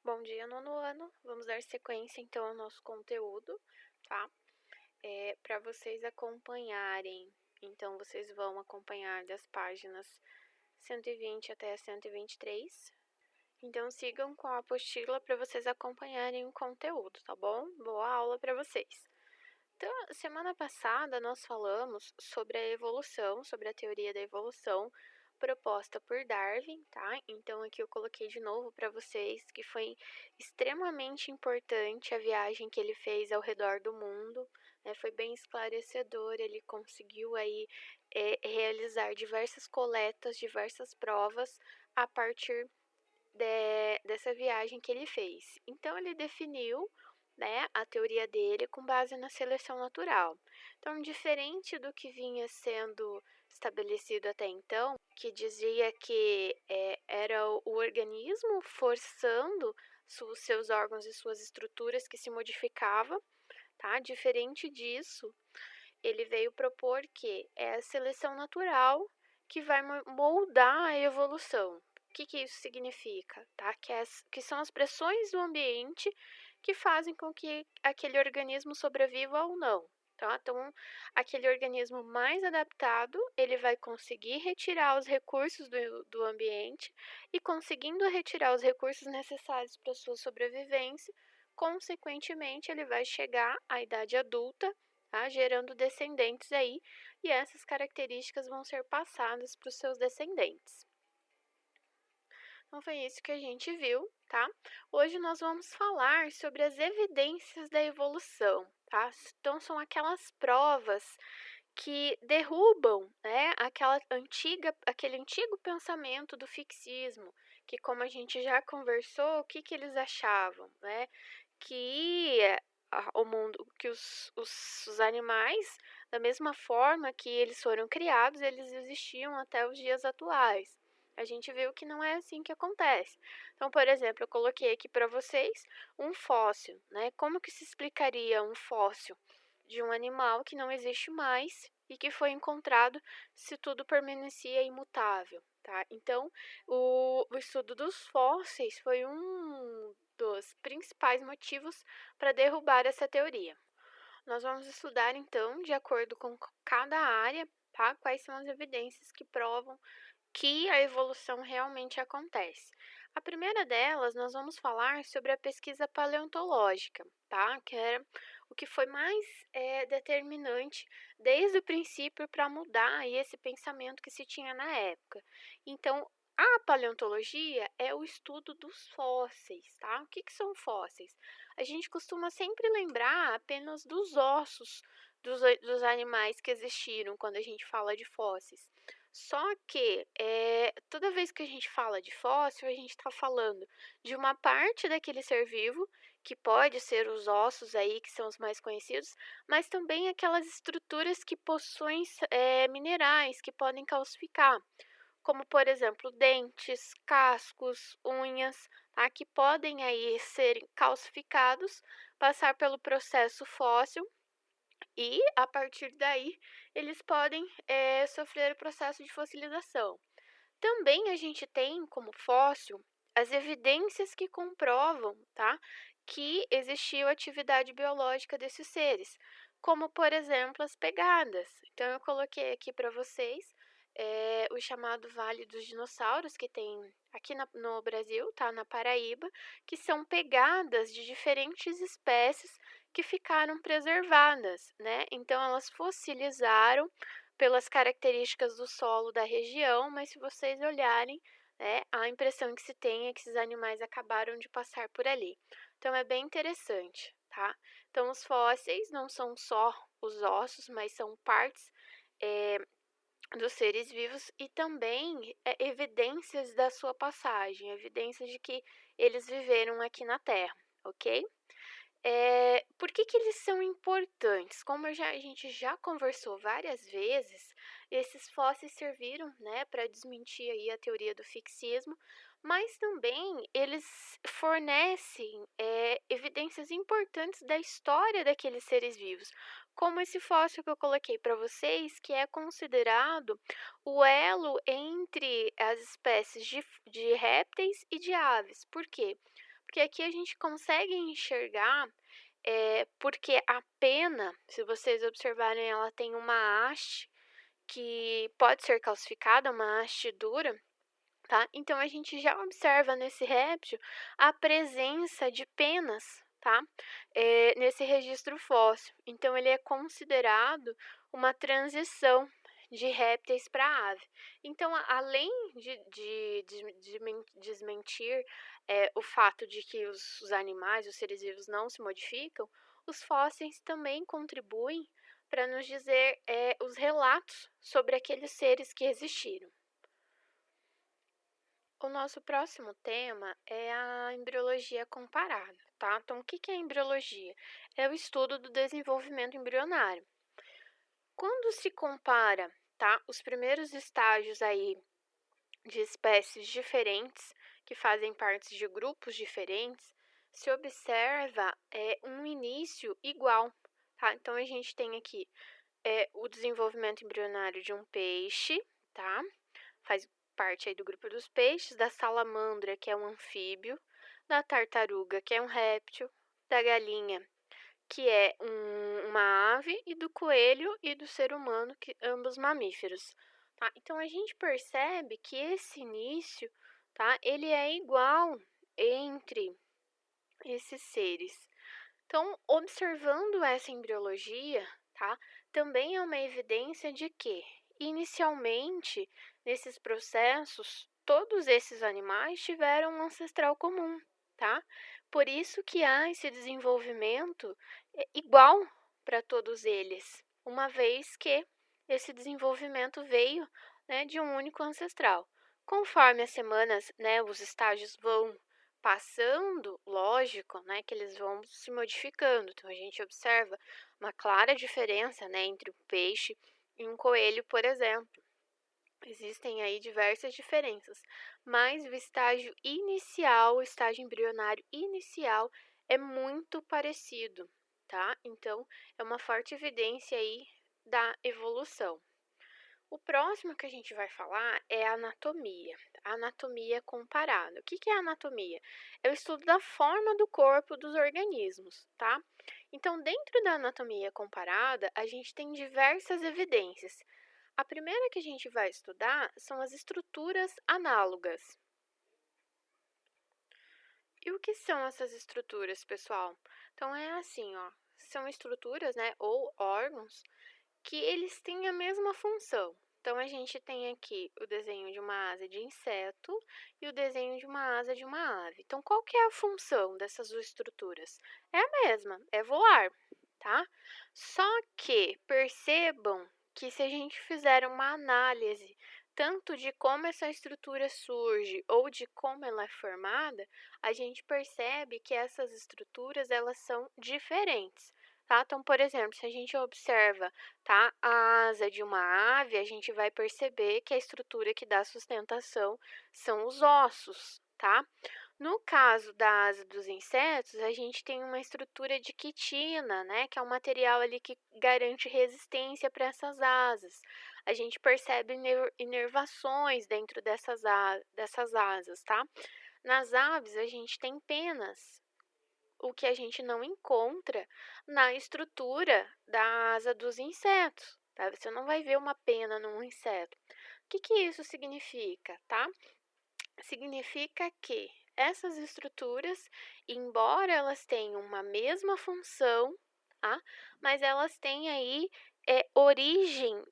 Bom dia, nono ano. Vamos dar sequência então ao nosso conteúdo, tá? Para vocês acompanharem. Então, vocês vão acompanhar das páginas 120 até 123. Então, sigam com a apostila para vocês acompanharem o conteúdo, tá bom? Boa aula para vocês. Então, semana passada nós falamos sobre a evolução, sobre a teoria da evolução proposta por Darwin, tá? Então aqui eu coloquei de novo para vocês que foi extremamente importante a viagem que ele fez ao redor do mundo, né? Foi bem esclarecedor, ele conseguiu aí realizar diversas coletas, diversas provas a partir dessa viagem que ele fez. Então ele definiu, né, a teoria dele com base na seleção natural. Então, diferente do que vinha sendo estabelecido até então, que dizia que era o organismo forçando os seus órgãos e suas estruturas que se modificava, tá? Diferente disso, ele veio propor que é a seleção natural que vai moldar a evolução. O que isso significa? Tá? Que são as pressões do ambiente que fazem com que aquele organismo sobreviva ou não. Tá? Então, aquele organismo mais adaptado, ele vai conseguir retirar os recursos do ambiente e conseguindo retirar os recursos necessários para a sua sobrevivência, consequentemente, ele vai chegar à idade adulta, tá? Gerando descendentes aí, e essas características vão ser passadas para os seus descendentes. Então foi isso que a gente viu, tá? Hoje nós vamos falar sobre as evidências da evolução, tá? Então são aquelas provas que derrubam, né, aquele antigo pensamento do fixismo, que como a gente já conversou, o que eles achavam, né? Que o mundo, que os animais, da mesma forma que eles foram criados, eles existiam até os dias atuais. A gente viu que não é assim que acontece. Então, por exemplo, eu coloquei aqui para vocês um fóssil, né? Como que se explicaria um fóssil de um animal que não existe mais e que foi encontrado se tudo permanecia imutável, tá? Então, o estudo dos fósseis foi um dos principais motivos para derrubar essa teoria. Nós vamos estudar, então, de acordo com cada área, tá? Quais são as evidências que provam que a evolução realmente acontece. A primeira delas, nós vamos falar sobre a pesquisa paleontológica, tá? Que era o que foi mais determinante desde o princípio para mudar aí esse pensamento que se tinha na época. Então, a paleontologia é o estudo dos fósseis, tá? O que são fósseis? A gente costuma sempre lembrar apenas dos ossos dos animais que existiram quando a gente fala de fósseis. Só que toda vez que a gente fala de fóssil, a gente está falando de uma parte daquele ser vivo, que pode ser os ossos aí, que são os mais conhecidos, mas também aquelas estruturas que possuem minerais que podem calcificar, como por exemplo dentes, cascos, unhas, tá? Que podem aí ser calcificados, passar pelo processo fóssil e, a partir daí, eles podem sofrer o processo de fossilização. Também a gente tem como fóssil as evidências que comprovam, tá, que existiu atividade biológica desses seres, como, por exemplo, as pegadas. Então, eu coloquei aqui para vocês o chamado Vale dos Dinossauros, que tem aqui no Brasil, tá, na Paraíba, que são pegadas de diferentes espécies que ficaram preservadas, né? Então, elas fossilizaram pelas características do solo da região, mas se vocês olharem, né, a impressão que se tem é que esses animais acabaram de passar por ali. Então é bem interessante, tá? Então os fósseis não são só os ossos, mas são partes é, dos seres vivos e também evidências da sua passagem, evidências de que eles viveram aqui na Terra, ok? Por que eles são importantes? Como a gente já conversou várias vezes, esses fósseis serviram, né, para desmentir aí a teoria do fixismo, mas também eles fornecem evidências importantes da história daqueles seres vivos, como esse fóssil que eu coloquei para vocês, que é considerado o elo entre as espécies de répteis e de aves. Por quê? Porque aqui a gente consegue enxergar, porque a pena, se vocês observarem, ela tem uma haste que pode ser calcificada, uma haste dura, tá? Então a gente já observa nesse réptil a presença de penas, tá? Nesse registro fóssil. Então ele é considerado uma transição de répteis para ave. Então, além de desmentir o fato de que os animais, os seres vivos não se modificam, os fósseis também contribuem para nos dizer os relatos sobre aqueles seres que existiram. O nosso próximo tema é a embriologia comparada, tá? Então, o que é a embriologia? É o estudo do desenvolvimento embrionário. Quando se compara, tá, os primeiros estágios aí de espécies diferentes, que fazem parte de grupos diferentes, se observa um início igual, tá? Então, a gente tem aqui o desenvolvimento embrionário de um peixe, tá? Faz parte aí do grupo dos peixes, da salamandra, que é um anfíbio, da tartaruga, que é um réptil, da galinha, que é uma ave, e do coelho e do ser humano, que ambos mamíferos. Tá? Então a gente percebe que esse início, tá, ele é igual entre esses seres. Então, observando essa embriologia, tá, também é uma evidência de que, inicialmente, nesses processos, todos esses animais tiveram um ancestral comum, tá? Por isso que há esse desenvolvimento igual para todos eles, uma vez que esse desenvolvimento veio, né, de um único ancestral. Conforme as semanas, né, os estágios vão passando, lógico, né, que eles vão se modificando. Então a gente observa uma clara diferença, né, entre um peixe e um coelho, por exemplo. Existem aí diversas diferenças, mas o estágio inicial, o estágio embrionário inicial é muito parecido, tá? Então é uma forte evidência aí da evolução. O próximo que a gente vai falar é a anatomia. A anatomia comparada. O que é a anatomia? É o estudo da forma do corpo dos organismos, tá? Então, dentro da anatomia comparada, a gente tem diversas evidências. A primeira que a gente vai estudar são as estruturas análogas. E o que são essas estruturas, pessoal? Então, é assim, ó. São estruturas, né, ou órgãos que eles têm a mesma função. Então, a gente tem aqui o desenho de uma asa de inseto e o desenho de uma asa de uma ave. Então, qual que é a função dessas duas estruturas? É a mesma, é voar, tá? Só que percebam que se a gente fizer uma análise tanto de como essa estrutura surge ou de como ela é formada, a gente percebe que essas estruturas elas são diferentes. Tá? Então, por exemplo, se a gente observa, tá, a asa de uma ave, a gente vai perceber que a estrutura que dá sustentação são os ossos, tá? No caso da asa dos insetos, a gente tem uma estrutura de quitina, né, que é um material ali que garante resistência para essas asas. A gente percebe inervações dentro dessas asas, tá? Nas aves, a gente tem penas, o que a gente não encontra na estrutura da asa dos insetos, tá? Você não vai ver uma pena num inseto. O que isso significa, tá? Significa que essas estruturas, embora elas tenham uma mesma função, tá? Mas elas têm aí origem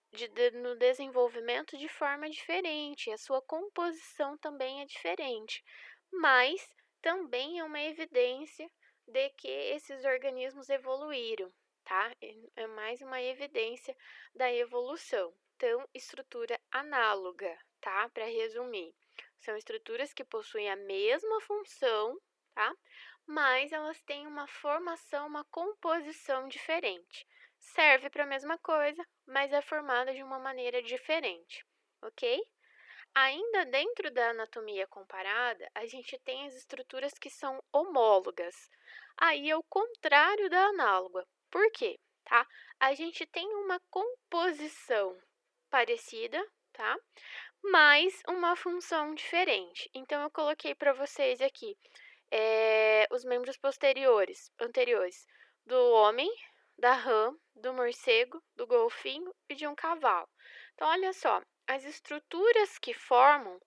no desenvolvimento de forma diferente, a sua composição também é diferente, mas também é uma evidência de que esses organismos evoluíram, tá? É mais uma evidência da evolução. Então, estrutura análoga, tá? Para resumir, são estruturas que possuem a mesma função, tá? Mas elas têm uma formação, uma composição diferente. Serve para a mesma coisa, mas é formada de uma maneira diferente, ok? Ainda dentro da anatomia comparada, a gente tem as estruturas que são homólogas. Aí é o contrário da análoga. Por quê? Tá? A gente tem uma composição parecida, tá? Mas uma função diferente. Então eu coloquei para vocês aqui os membros anteriores do homem, da rã, do morcego, do golfinho e de um cavalo. Então, olha só, as estruturas que formam,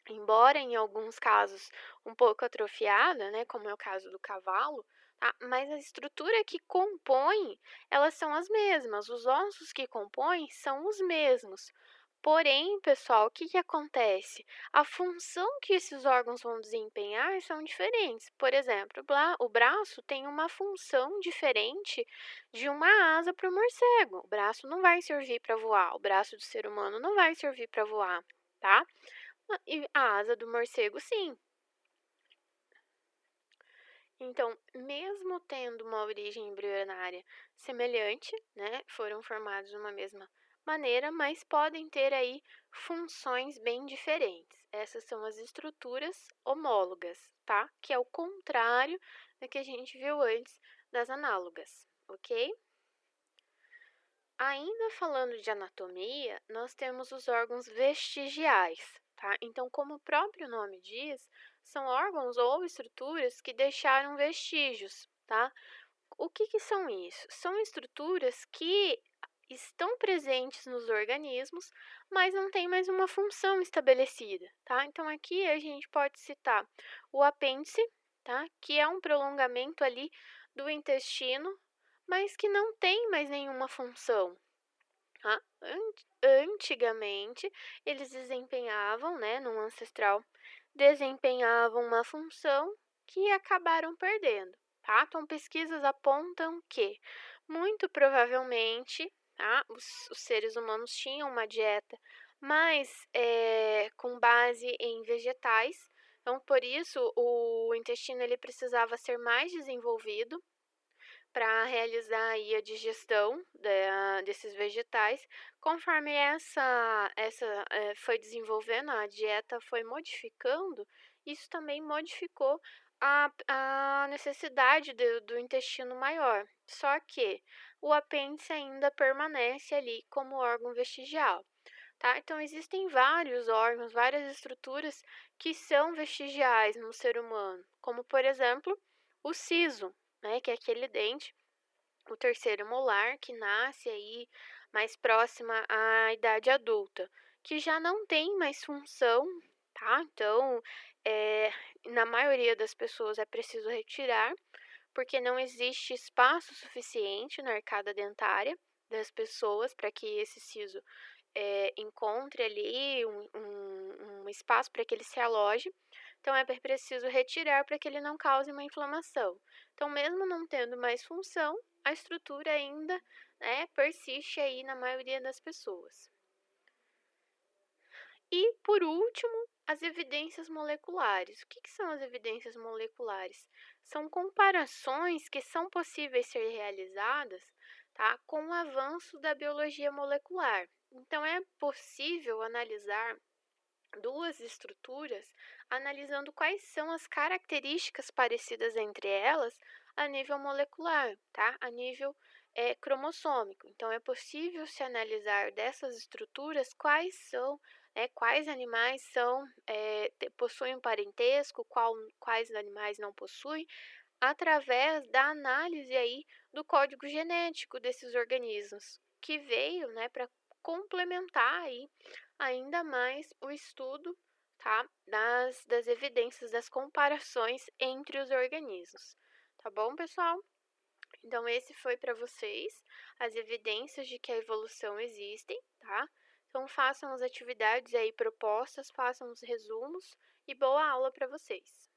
embora em alguns casos um pouco atrofiada, né, como é o caso do cavalo, tá? Mas a estrutura que compõe, elas são as mesmas, os ossos que compõem são os mesmos. Porém, pessoal, o que acontece? A função que esses órgãos vão desempenhar são diferentes. Por exemplo, o braço tem uma função diferente de uma asa para o morcego. O braço não vai servir para voar, o braço do ser humano não vai servir para voar, tá? E a asa do morcego, sim. Então, mesmo tendo uma origem embrionária semelhante, né, foram formados de uma mesma maneira, mas podem ter aí funções bem diferentes. Essas são as estruturas homólogas, tá? Que é o contrário do que a gente viu antes das análogas, ok? Ainda falando de anatomia, nós temos os órgãos vestigiais, tá? Então, como o próprio nome diz, são órgãos ou estruturas que deixaram vestígios, tá? O que são isso? São estruturas que estão presentes nos organismos, mas não têm mais uma função estabelecida, tá? Então, aqui a gente pode citar o apêndice, tá? Que é um prolongamento ali do intestino, mas que não tem mais nenhuma função. Tá? Antigamente, eles desempenhavam, né, no ancestral, desempenhavam uma função que acabaram perdendo, tá? Então, pesquisas apontam que, muito provavelmente, tá, os seres humanos tinham uma dieta mais com base em vegetais, então, por isso, o intestino ele precisava ser mais desenvolvido, para realizar aí a digestão desses vegetais. Conforme foi desenvolvendo, a dieta foi modificando, isso também modificou a necessidade do intestino maior. Só que o apêndice ainda permanece ali como órgão vestigial. Tá? Então, existem vários órgãos, várias estruturas que são vestigiais no ser humano, como, por exemplo, o siso, né, que é aquele dente, o terceiro molar, que nasce aí mais próxima à idade adulta, que já não tem mais função, tá? Então, na maioria das pessoas é preciso retirar, porque não existe espaço suficiente na arcada dentária das pessoas para que esse siso encontre ali um espaço para que ele se aloje. Então, é preciso retirar para que ele não cause uma inflamação. Então, mesmo não tendo mais função, a estrutura ainda, né, persiste aí na maioria das pessoas. E, por último, as evidências moleculares. O que são as evidências moleculares? São comparações que são possíveis ser realizadas, tá, com o avanço da biologia molecular. Então, é possível analisar duas estruturas, analisando quais são as características parecidas entre elas a nível molecular, tá? A nível cromossômico. Então, é possível se analisar dessas estruturas quais animais possuem um parentesco, quais animais não possuem, através da análise aí do código genético desses organismos, que veio, né, para complementar aí ainda mais o estudo, tá, das evidências, das comparações entre os organismos. Tá bom, pessoal? Então, esse foi para vocês as evidências de que a evolução existe, tá? Então, façam as atividades aí propostas, façam os resumos e boa aula para vocês.